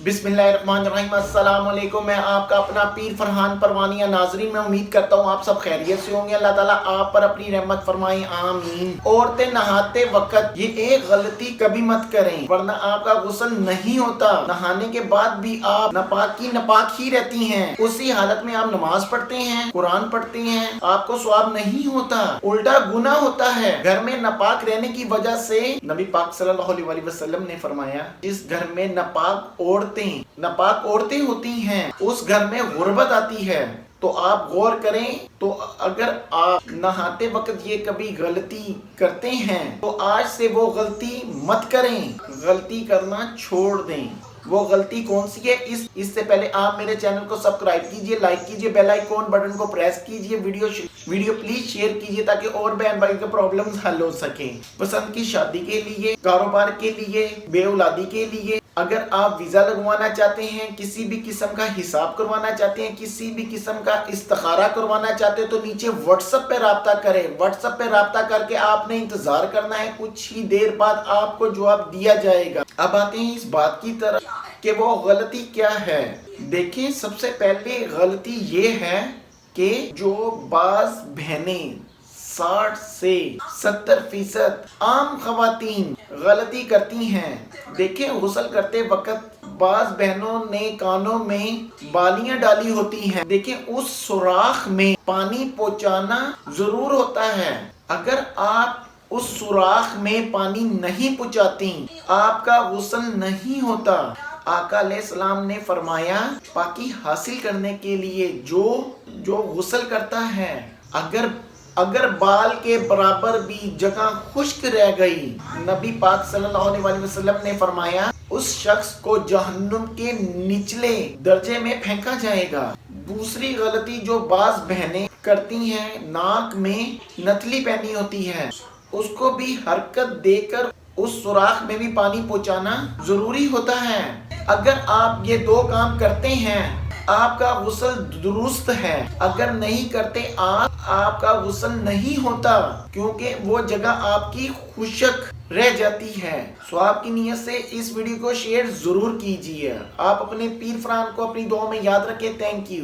बिस्मिल्लाहिर्रहमानिर्रहीम। अस्सलाम वालेकुम। मैं आपका अपना पीर फरहान परवानिया। नाजरीन, मैं उम्मीद करता हूँ आप सब खैरियत से होंगे। अल्लाह ताला आप पर अपनी रहमत फरमाए, आमीन। औरतें नहाते वक्त ये एक गलती कभी मत करें, वरना आपका गुस्ल नहीं होता। नहाने के बाद भी आप नापाक ही रहती हैं। उसी हालत में आप नमाज पढ़ते हैं, कुरान पढ़ते हैं, आपको सवाब नहीं होता, उल्टा गुनाह होता है। घर में नापाक रहने की वजह से नबी पाक सल्लल्लाहु अलैहि वसल्लम ने फरमाया, जिस घर में नापाक औरतें होती हैं उस घर में गुर्बत आती है। तो आप गौर करें, तो अगर आप नहाते वक्त ये कभी गलती करते हैं तो आज से वो गलती मत करें, गलती करना छोड़ दें। वो गलती कौन सी है, इससे पहले आप मेरे चैनल को सब्सक्राइब कीजिए, लाइक कीजिए, बेल आइकॉन बटन को प्रेस कीजिए, वीडियो प्लीज शेयर कीजिए ताकि और बहन भाई के प्रॉब्लम्स हल हो सके। पसंद की शादी के लिए, कारोबार के लिए, बेऔलादी के लिए, अगर आप वीजा लगवाना चाहते हैं, किसी भी किस्म का हिसाब करवाना चाहते हैं, किसी भी किस्म का इस्तिखारा करवाना चाहते हैं, तो नीचे व्हाट्सएप पे राब्ता करें। व्हाट्सएप पे राब्ता करके आपने इंतजार करना है, कुछ ही देर बाद आपको जवाब दिया जाएगा। अब आते हैं इस बात की तरफ कि वो गलती क्या है। देखें, सबसे पहले गलती ये है कि जो बाज बहनें 60 से 70% आम खवातीन गलती करती हैं। देखें, गुस्ल करते वक्त बाज बहनों ने कानों में बालियां डाली होती हैं। देखें, उस सुराख में पानी पहुंचाना जरूर होता है। अगर आप उस सुराख में पानी नहीं पहुंचाती, आपका गुस्ल नहीं होता। आका अलैहिस्सलाम ने फरमाया, पाकी हासिल करने के लिए जो गुस्ल करता है, अगर बाल के बराबर भी जगह खुश्क रह गई, नबी पाक सल्लल्लाहु अलैहि वसल्लम ने फरमाया, उस शख्स को जहन्नुम के निचले दर्जे में फेंका जाएगा। दूसरी गलती जो बाज बहनें करती हैं, नाक में नथली पहनी होती है, उसको भी हरकत देकर उस सुराख में भी पानी पहुंचाना जरूरी होता है। अगर आप ये दो काम करते हैं, आपका गुस्ल दुरुस्त है। अगर नहीं करते, आपका गुस्ल नहीं होता, क्योंकि वो जगह आपकी खुशक रह जाती है। सवाब की नीयत से इस वीडियो को शेयर जरूर कीजिए। आप अपने पीर फरहान को अपनी दुआ में याद रखें। Thank you.